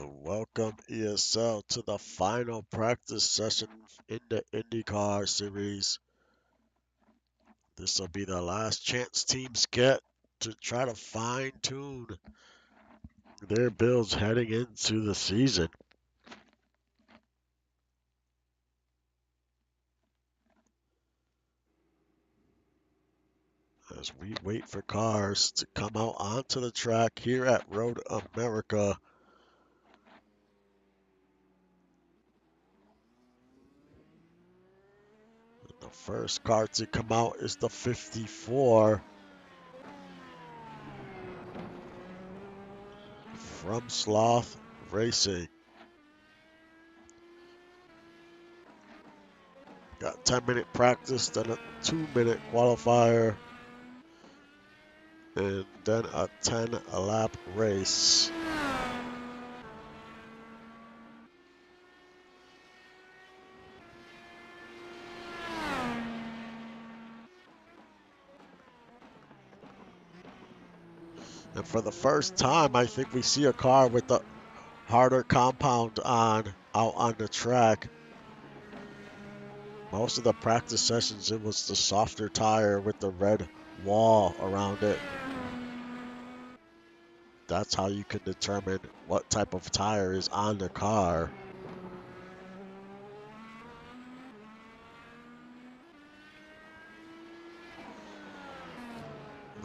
Welcome ESL to the final practice session in the Indycar series. This will be the last chance teams get to try to fine tune their builds heading into the season. As we wait for cars to come out onto the track here at Road America. The first car to come out is the 54 from Sloth Racing. Got 10-minute practice, then a 2-minute qualifier, and then a 10-lap race. And for the first time, I think we see a car with the harder compound on out on the track. Most of the practice sessions, it was the softer tire with the red wall around it. That's how you can determine what type of tire is on the car.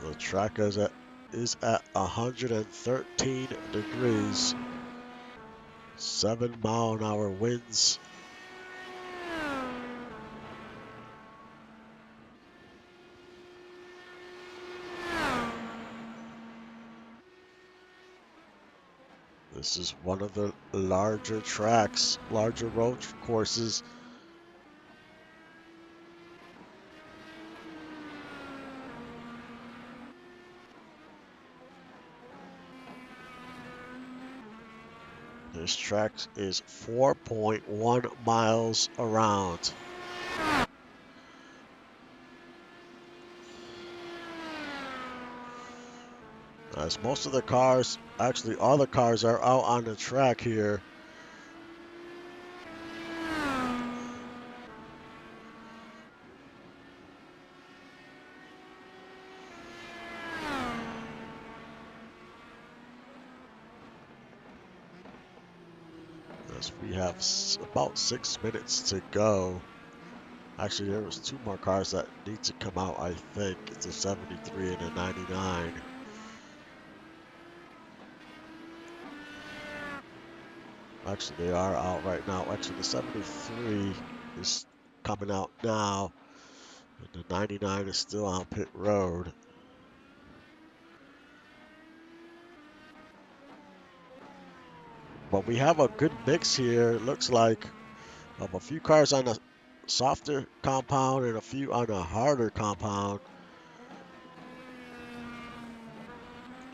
The track is at 113 degrees, 7-mile-an-hour winds. This is one of the larger tracks, larger road courses. This track is 4.1 miles around. As most of the cars, actually all the cars are out on the track here. As we have about 6 minutes to go. Actually, there was 2 more cars that need to come out, I think. It's a 73 and a 99. Actually, they are out right now. Actually, the 73 is coming out now. And the 99 is still on pit road. But we have a good mix here, it looks like, of a few cars on a softer compound and a few on a harder compound.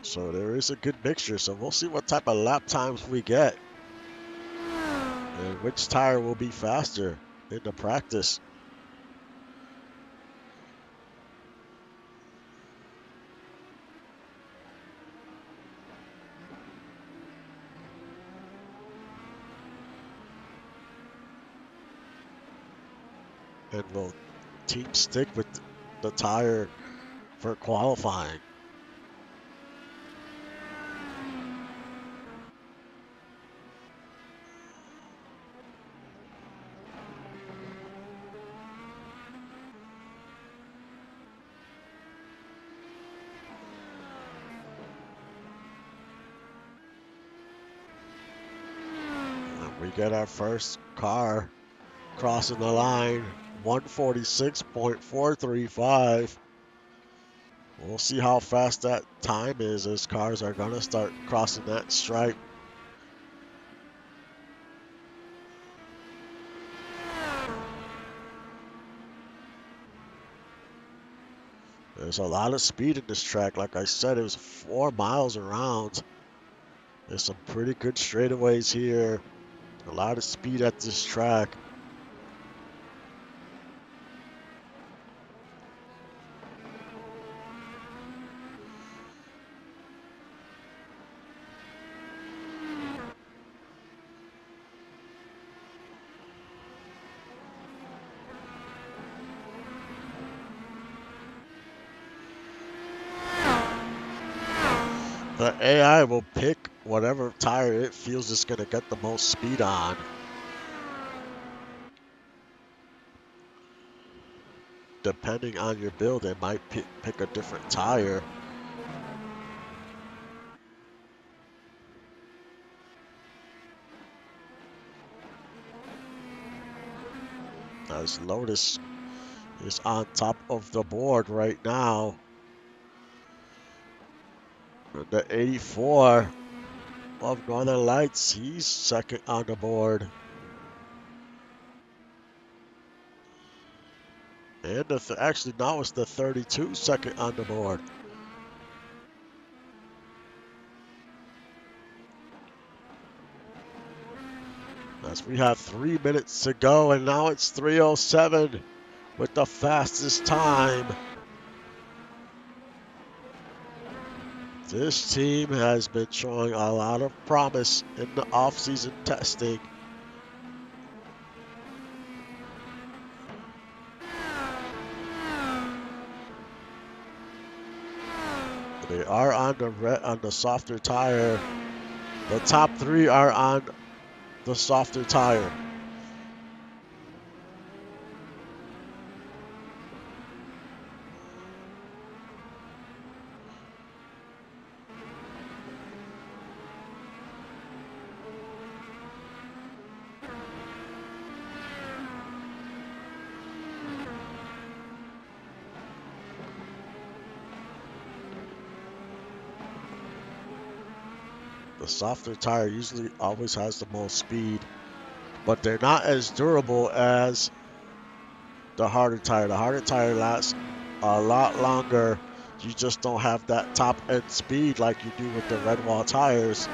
So there is a good mixture. So we'll see what type of lap times we get and which tire will be faster in the practice. And will teams stick with the tire for qualifying? We get our first car crossing the line, 146.435. We'll see how fast that time is as cars are going to start crossing that stripe. There's a lot of speed in this track. Like I said, it was 4 miles around. There's some pretty good straightaways here. A lot of speed at this track. The AI will pick whatever tire it feels is going to get the most speed on. Depending on your build, it might pick a different tire. As Lotus is on top of the board right now. The 84 of Northern Lights, he's second on the board. And actually now it's the 32 second on the board. As we have 3 minutes to go, and now it's 3:07 with the fastest time. This team has been showing a lot of promise in the off-season testing. They are on the softer tire. The top three are on the softer tire. The softer tire usually always has the most speed, but they're not as durable as the harder tire. The harder tire lasts a lot longer. You just don't have that top end speed like you do with the red wall tires.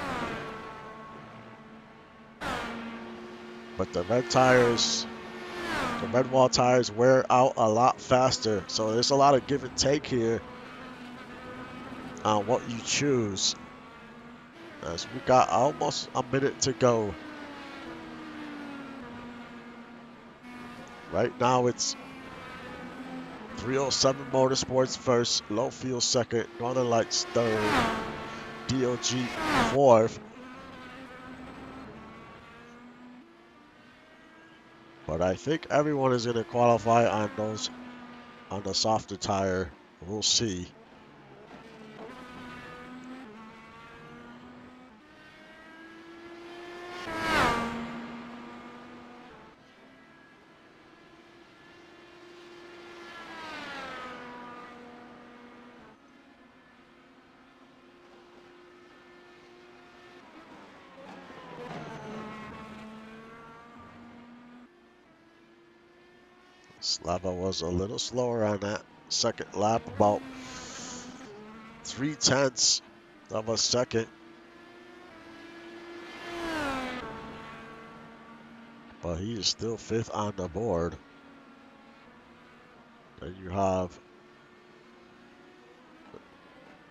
But the red wall tires wear out a lot faster. So there's a lot of give and take here on what you choose. As we got almost a minute to go. Right now it's 307 Motorsports first, Low Field second, Northern Lights third, DOG fourth. But I think everyone is going to qualify on the softer tire. We'll see. Slava was a little slower on that second lap, about 0.3 of a second. But he is still fifth on the board. Then you have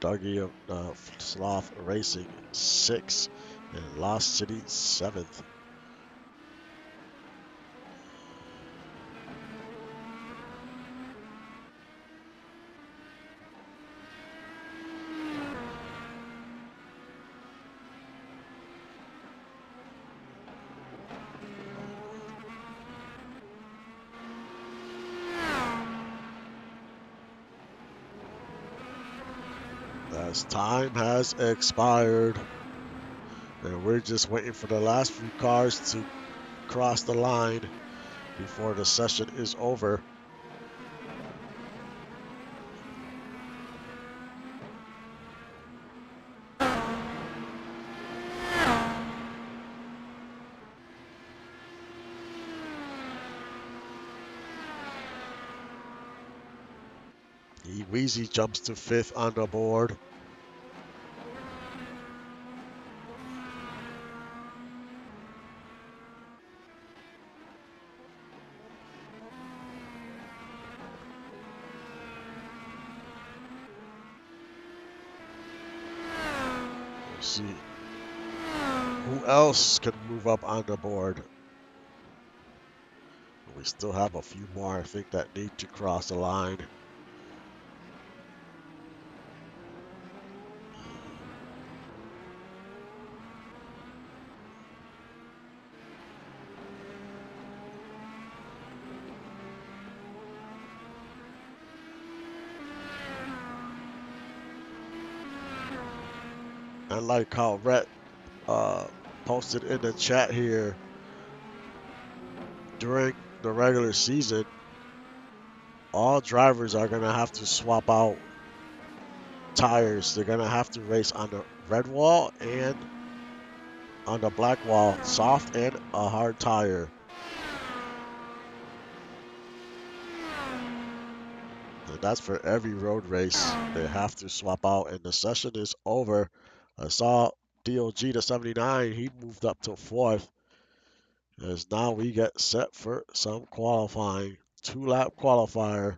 Dougie of Sloth Racing sixth and Lost City seventh. As time has expired, and we're just waiting for the last few cars to cross the line before the session is over. Weezy jumps to fifth on the board. We'll see who else can move up on the board. We still have a few more, I think, that need to cross the line. And like how Rhett posted in the chat here, during the regular season, all drivers are going to have to swap out tires. They're going to have to race on the red wall and on the black wall, soft and a hard tire. And that's for every road race. They have to swap out, and the session is over. I saw DOG to 79. He moved up to fourth. As now we get set for some qualifying. 2-lap qualifier.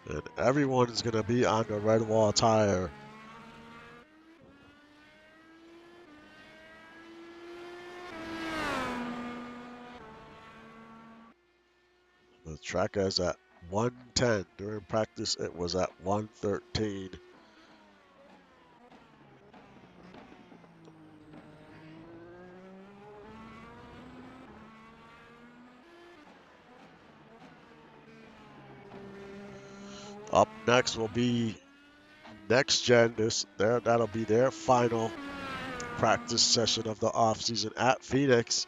And everyone is going to be on the red wall tire. The track is at 110. During practice, it was at 113. Up next will be Next Gen. That'll be their final practice session of the offseason at Phoenix.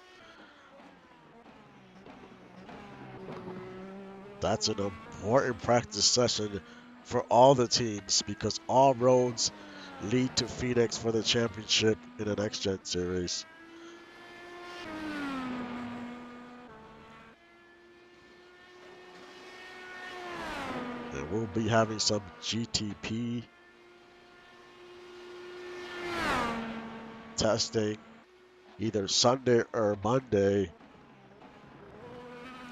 That's an important practice session for all the teams because all roads lead to Phoenix for the championship in the Next Gen series. And we'll be having some GTP testing either Sunday or Monday.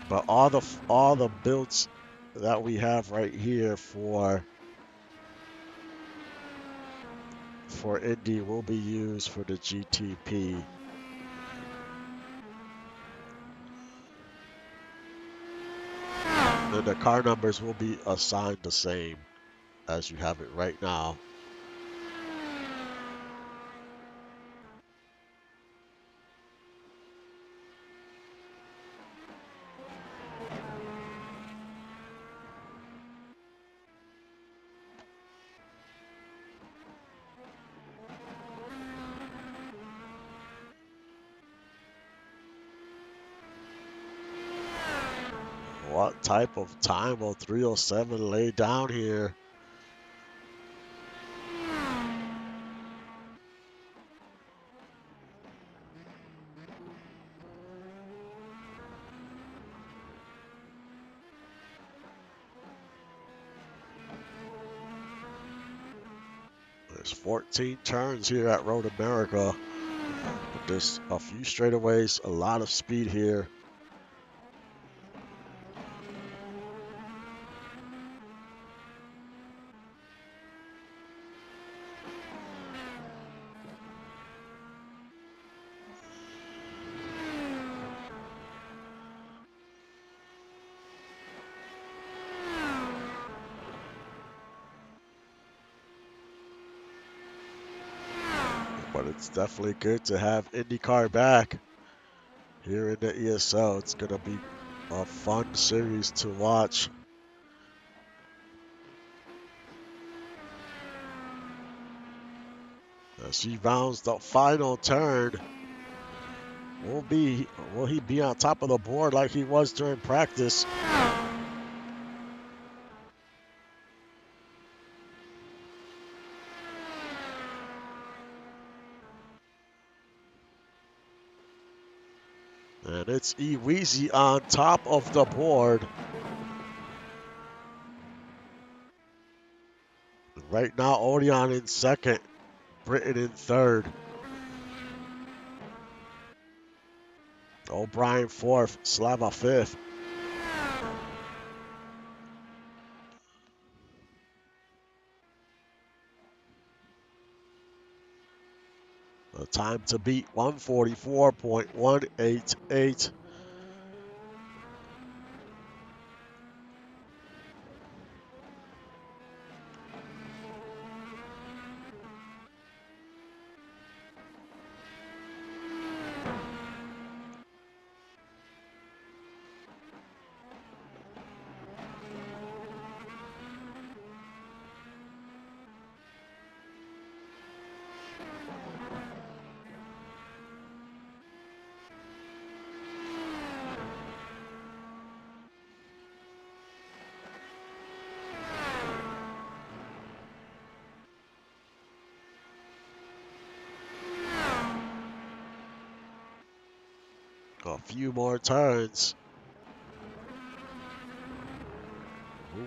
But all the builds that we have right here for Indy will be used for the GTP. Then the car numbers will be assigned the same as you have it right now. What type of time will 307 lay down here? There's 14 turns here at Road America. But there's a few straightaways, a lot of speed here. But it's definitely good to have IndyCar back here in the ESL. It's going to be a fun series to watch. As he rounds the final turn, will he be on top of the board like he was during practice? And it's Eweezy on top of the board. Right now, Odeon in second, Britton in third. O'Brien fourth, Slava fifth. The time to beat 144.188. A few more turns.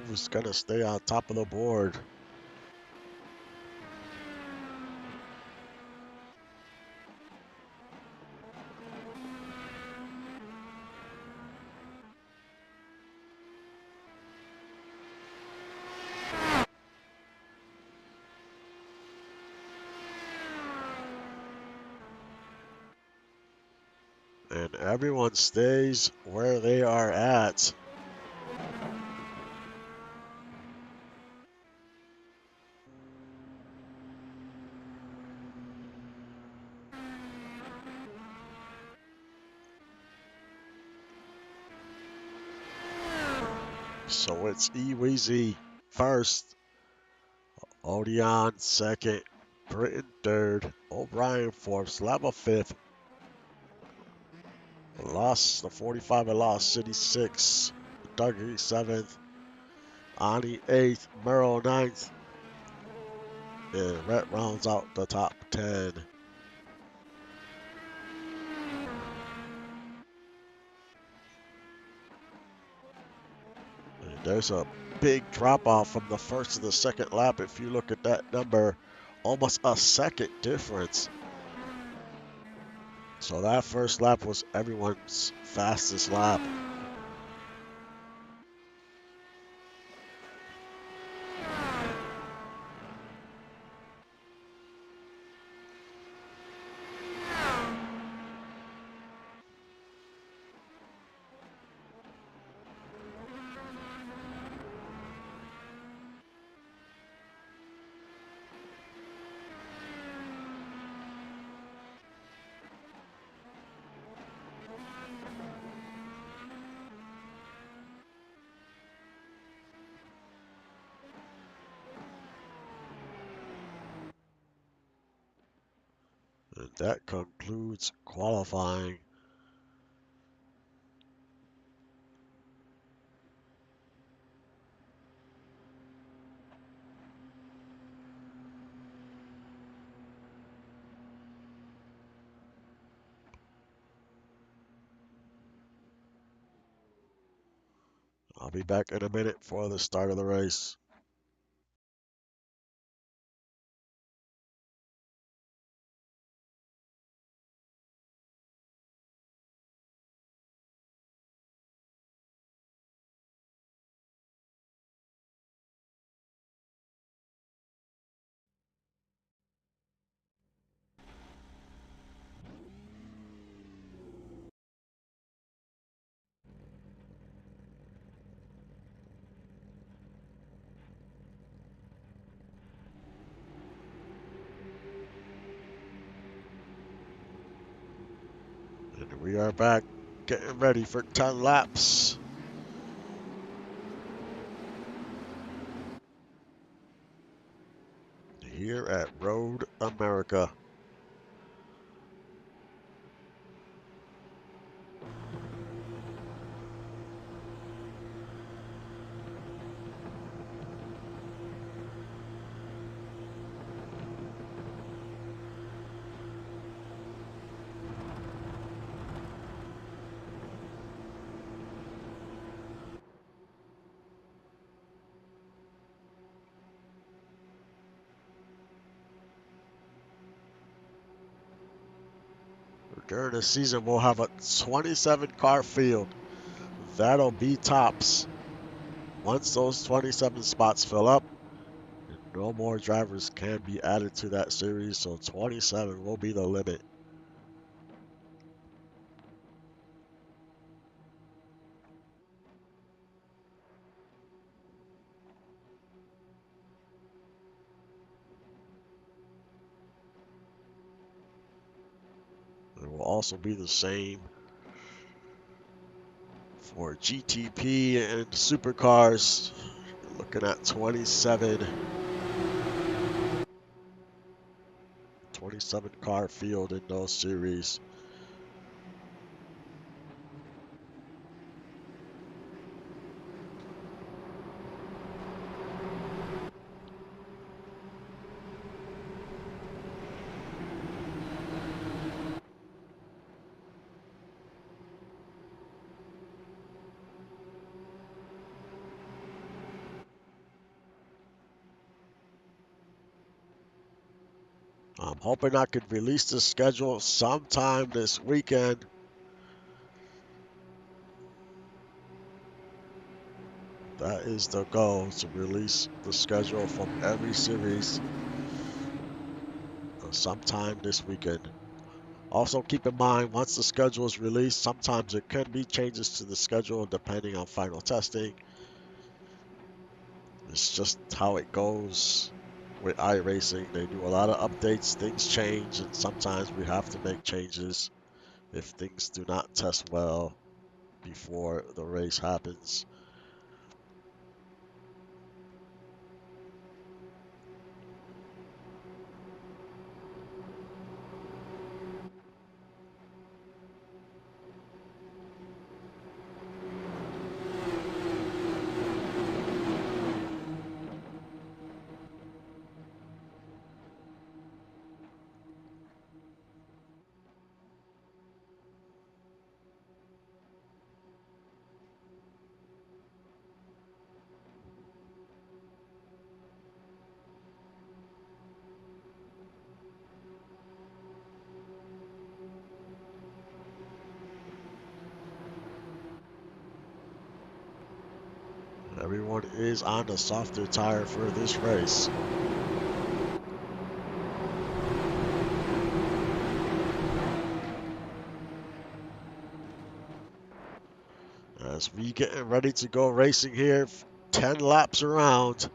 Who's gonna stay on top of the board? And everyone stays where they are at. So it's Eweezy first, Odeon second, Britton third, O'Brien fourth, Slava fifth, Lost the 45 and Lost City sixth, Dougie seventh, Ani eighth, Merrill ninth, and Rhett rounds out the top 10. And there's a big drop off from the first to the second lap. If you look at that number, almost a second difference. So that first lap was everyone's fastest lap. And that concludes qualifying. I'll be back in a minute for the start of the race. And we are back getting ready for 10 laps. Here at Road America. During the season, we'll have a 27 car field. That'll be tops. Once those 27 spots fill up, no more drivers can be added to that series, so 27 will be the limit. It will also be the same for GTP and supercars. You're looking at 27 car field in those series. I'm hoping I could release the schedule sometime this weekend. That is the goal, to release the schedule from every series sometime this weekend. Also, keep in mind, once the schedule is released, sometimes there can be changes to the schedule depending on final testing. It's just how it goes with iRacing. They do a lot of updates, things change, and sometimes we have to make changes if things do not test well before the race happens. Everyone is on the softer tire for this race. As we getting ready to go racing here, 10 laps around.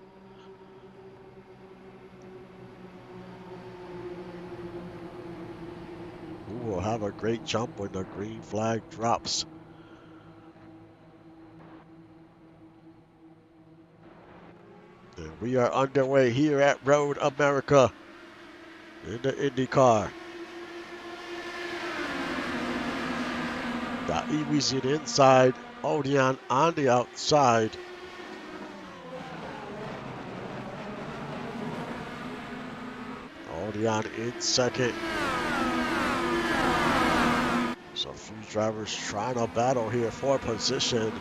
We will have a great jump when the green flag drops. And we are underway here at Road America in the Indycar. Got Iwisin inside, Odion on the outside. Odion in second. So a few drivers trying to battle here for position.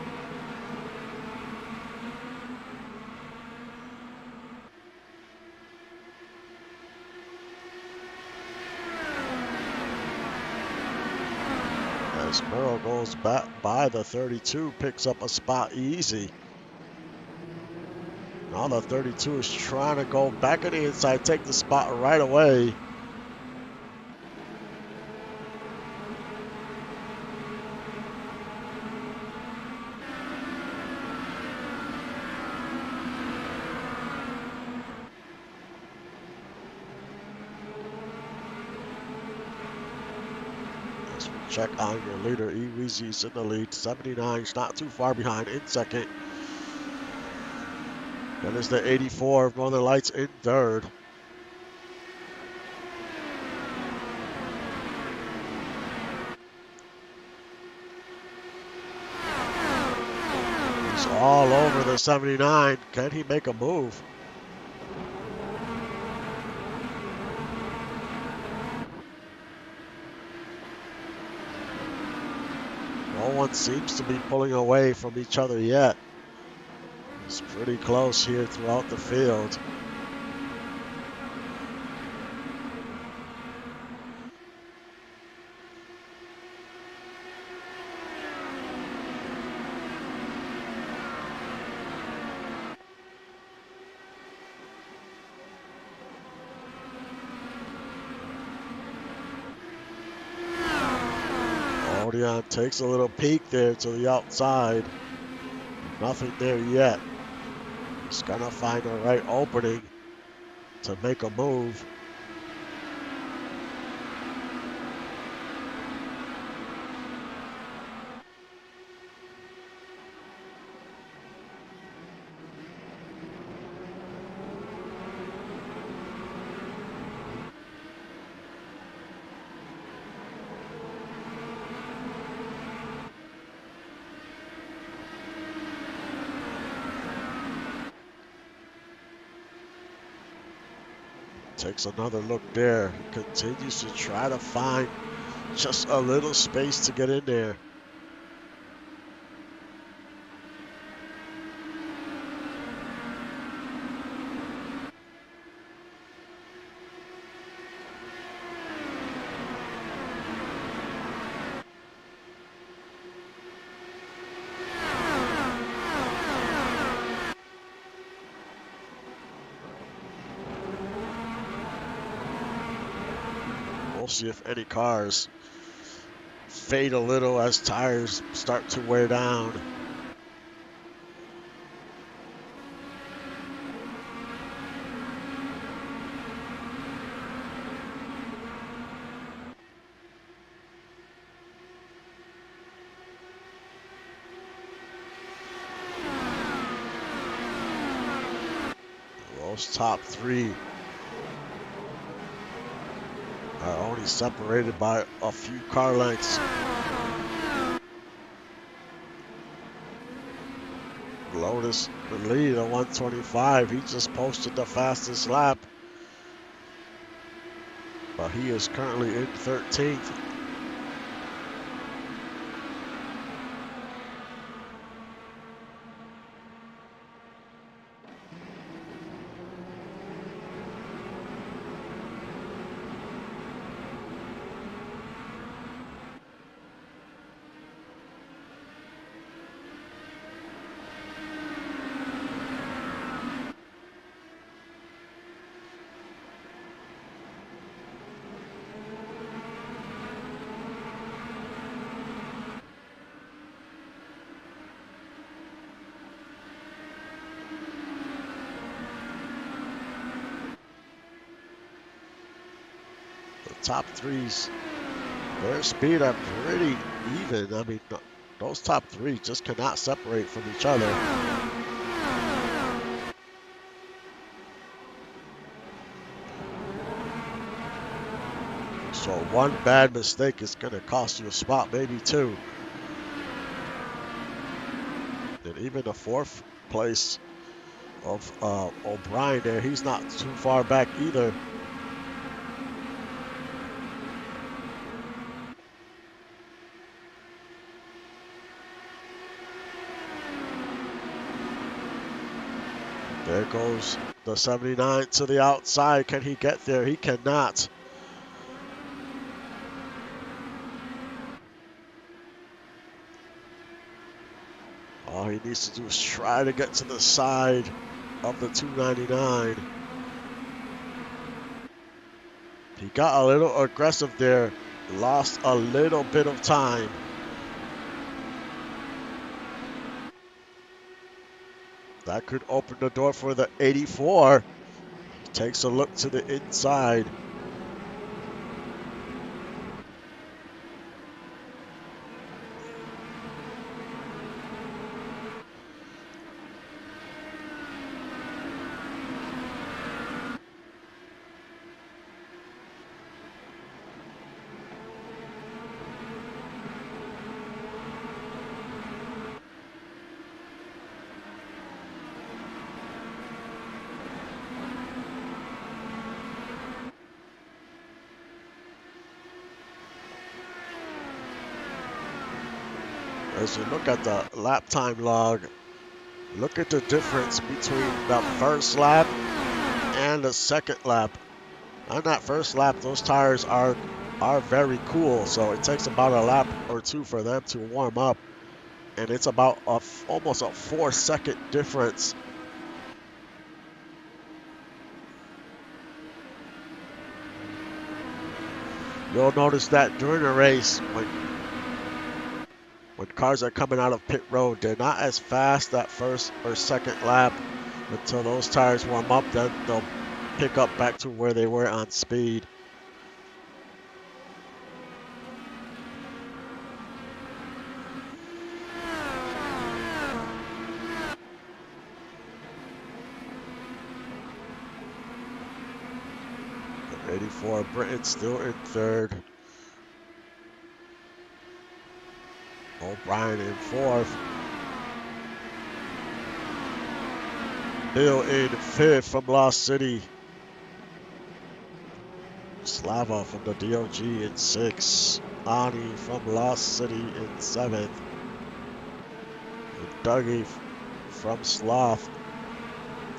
As Burrow goes back by the 32, picks up a spot easy. Now the 32 is trying to go back on the inside, take the spot right away. As we check on your leader, Iwizi's in the lead. 79 is not too far behind in second. Then is the 84 of Northern Lights in third. He's all over the 79. Can he make a move? No one seems to be pulling away from each other yet. It's pretty close here throughout the field. Odion takes a little peek there to the outside. Nothing there yet. He's gonna find the right opening to make a move. Takes another look there. Continues to try to find just a little space to get in there. We'll see if any cars fade a little as tires start to wear down. Those top three are only separated by a few car lengths. Lotus, the lead at 125. He just posted the fastest lap, but he is currently in 13th. The top threes, their speed are pretty even. I mean, those top three just cannot separate from each other. So one bad mistake is going to cost you a spot, maybe two. And even the fourth place of O'Brien there, he's not too far back either. There goes the 79 to the outside. Can he get there? He cannot. All he needs to do is try to get to the side of the 299. He got a little aggressive there, lost a little bit of time. That could open the door for the 84. Takes a look to the inside. As you look at the lap time log, look at the difference between the first lap and the second lap. On that first lap, those tires are very cool, so it takes about a lap or two for them to warm up, and it's about almost a 4-second difference. You'll notice that during a race, when cars are coming out of pit road, they're not as fast that first or second lap until those tires warm up. Then they'll pick up back to where they were on speed. The 84, Britain still in third. O'Brien in fourth. Bill in fifth from Lost City. Slava from the DOG in sixth. Ani from Lost City in seventh. And Dougie from Sloth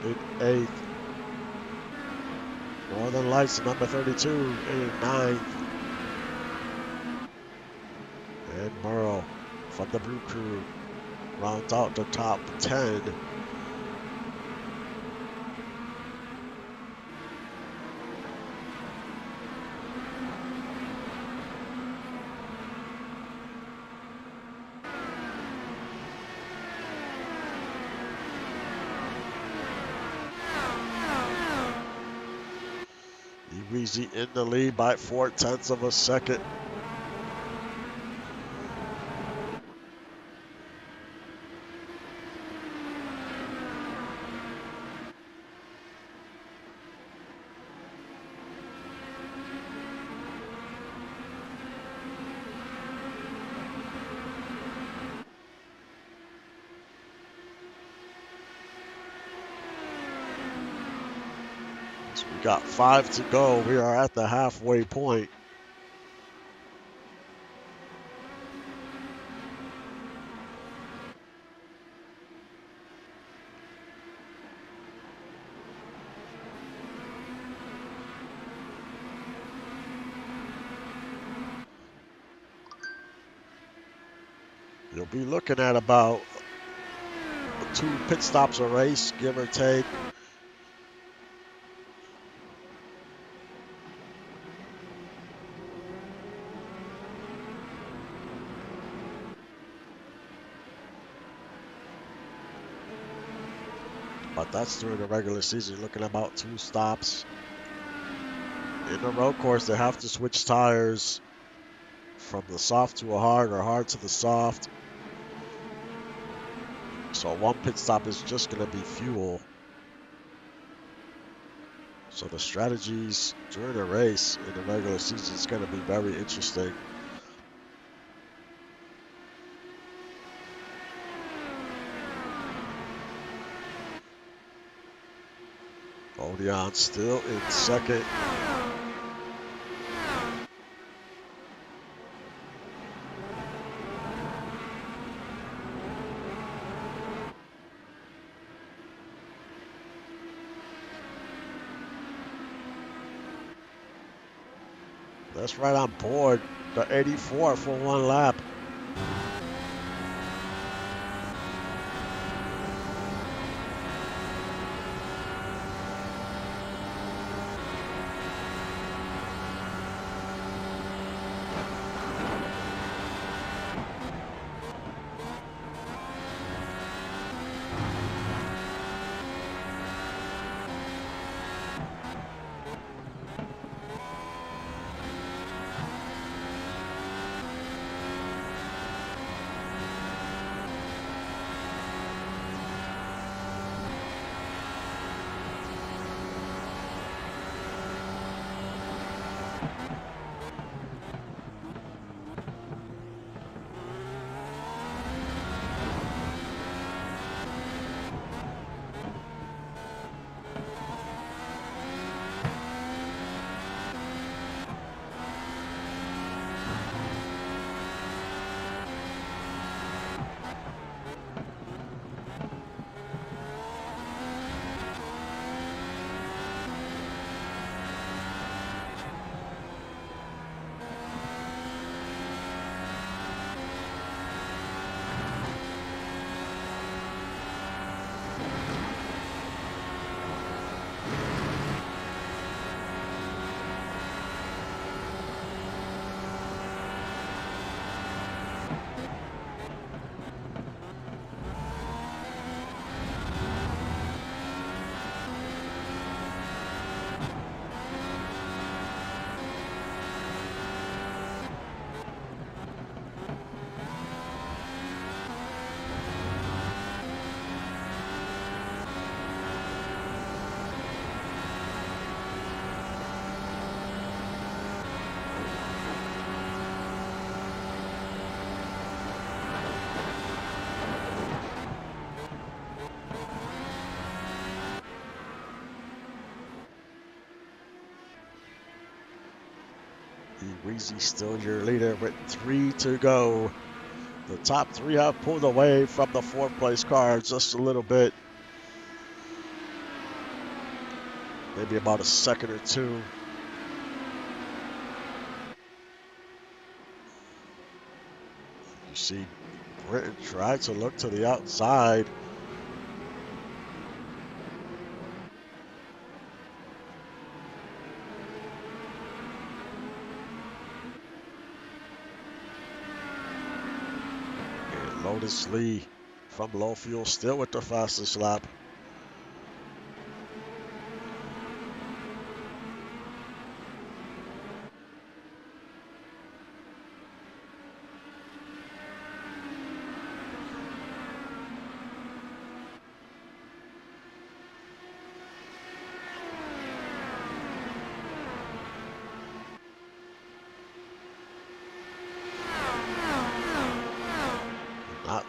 in eighth. Northern Lights, number 32, in ninth. And Merle from the Brew Crew rounds out the top 10. Weezy in the lead by 0.4 of a second. So we got 5 to go. We are at the halfway point. You'll be looking at about 2 pit stops a race, give or take. But that's during the regular season. You're looking at about 2 stops. In the road course, they have to switch tires from the soft to a hard or hard to the soft. So 1 pit stop is just going to be fuel. So the strategies during the race in the regular season is going to be very interesting. Odion still in second. That's right on board. The 84 for 1 lap. Weezy still your leader with 3 to go. The top 3 have pulled away from the 4th place car just a little bit. Maybe about a second or 2. You see Britton try to look to the outside. And Lotus Lee from low fuel still with the fastest lap.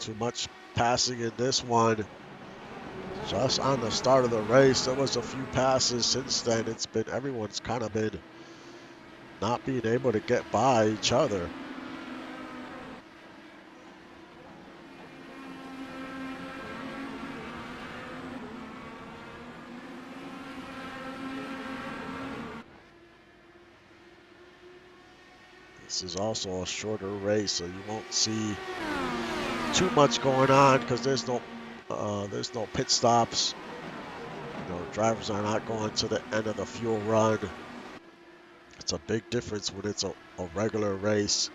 too much passing in this one. Just on the start of the race, there was a few passes. Since then, everyone's kind of been not being able to get by each other. This is also a shorter race, so you won't see too much going on because there's no pit stops. You know, drivers are not going to the end of the fuel run. It's a big difference when it's a regular race.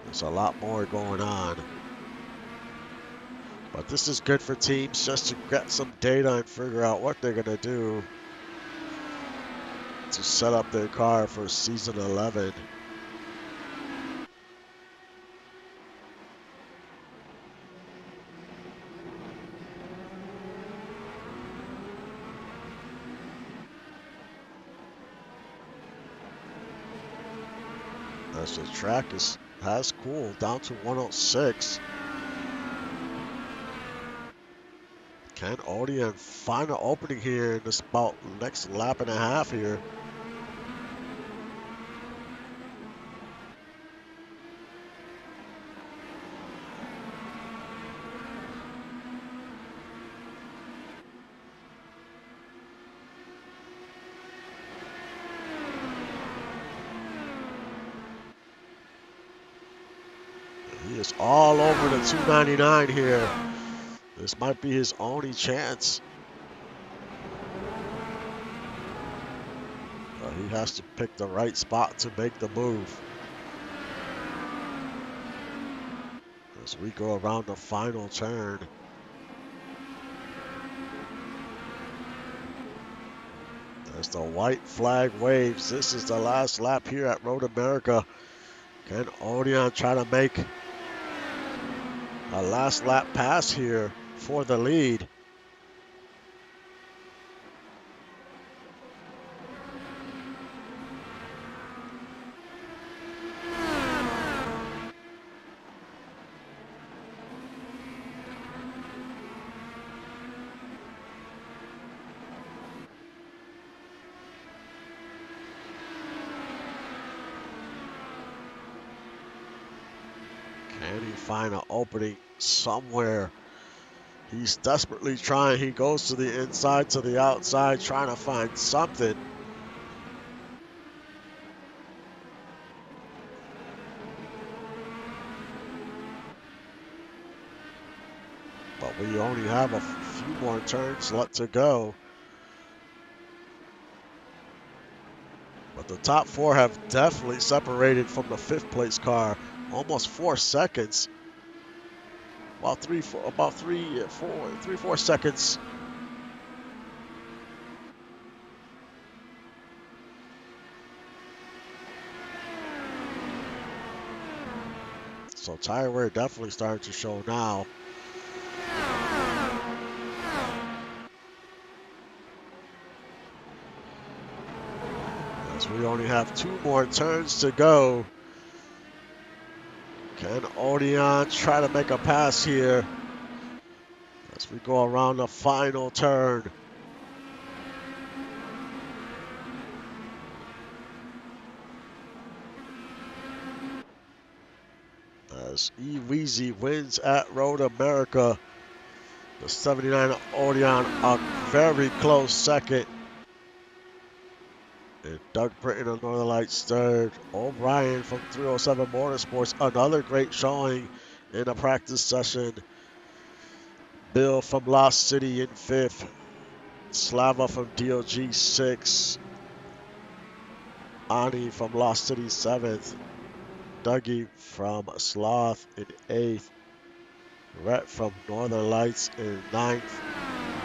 There's a lot more going on. But this is good for teams just to get some data and figure out what they're going to do to set up their car for season 11. As the track has cooled down to 106. Can Odian find an opening here in this about next lap and a half here? He is all over the 299 here. This might be his only chance. He has to pick the right spot to make the move. As we go around the final turn. As the white flag waves, this is the last lap here at Road America. Can Odian try to make a last lap pass here for the lead? Can he find an opening somewhere? He's desperately trying. He goes to the inside, to the outside, trying to find something. But we only have a few more turns left to go. But the top four have definitely separated from the fifth place car. Almost 4 seconds. About 4 seconds. So tire wear definitely starting to show now. As we only have 2 more turns to go. Can Odian try to make a pass here as we go around the final turn? As E-Weezy wins at Road America. The 79 Odian a very close second. And Doug Britton of Northern Lights third. O'Brien from 307 Motorsports, another great showing in a practice session. Bill from Lost City in fifth. Slava from DOG sixth. Ani from Lost City seventh. Dougie from Sloth in eighth. Rhett from Northern Lights in ninth.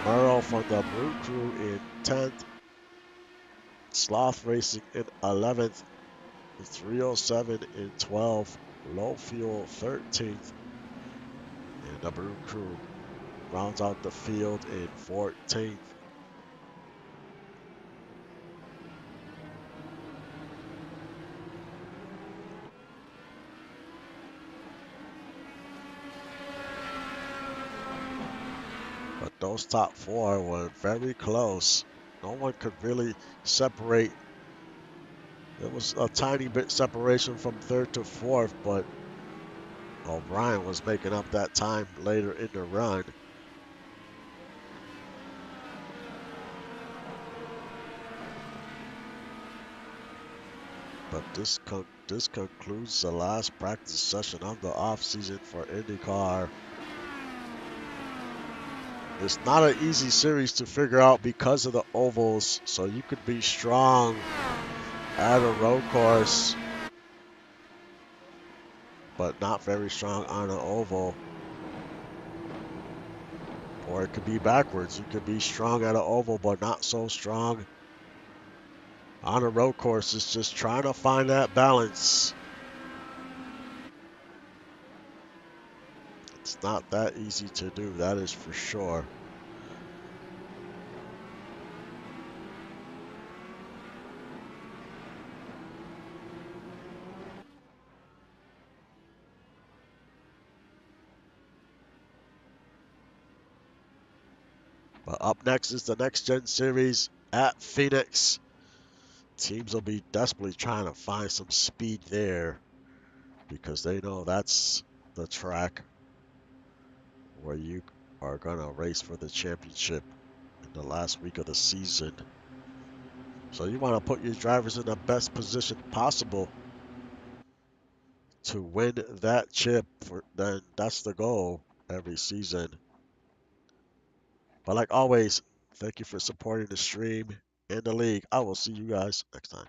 Merle from the Brew Crew in 10th. Sloth Racing in 11th. 307 in 12th. Low Fuel 13th. And the Brew Crew rounds out the field in 14th. those top four were very close. No one could really separate. There was a tiny bit separation from third to fourth, but O'Brien was making up that time later in the run. But this concludes the last practice session of the off-season for IndyCar. It's not an easy series to figure out because of the ovals, so you could be strong at a road course, but not very strong on an oval. Or it could be backwards. You could be strong at an oval, but not so strong on a road course. It's just trying to find that balance. It's not that easy to do, that is for sure. But up next is the Next Gen Series at Phoenix. Teams will be desperately trying to find some speed there because they know that's the track where you are going to race for the championship in the last week of the season. So you want to put your drivers in the best position possible to win that chip. Then that's the goal every season. But like always, thank you for supporting the stream and the league. I will see you guys next time.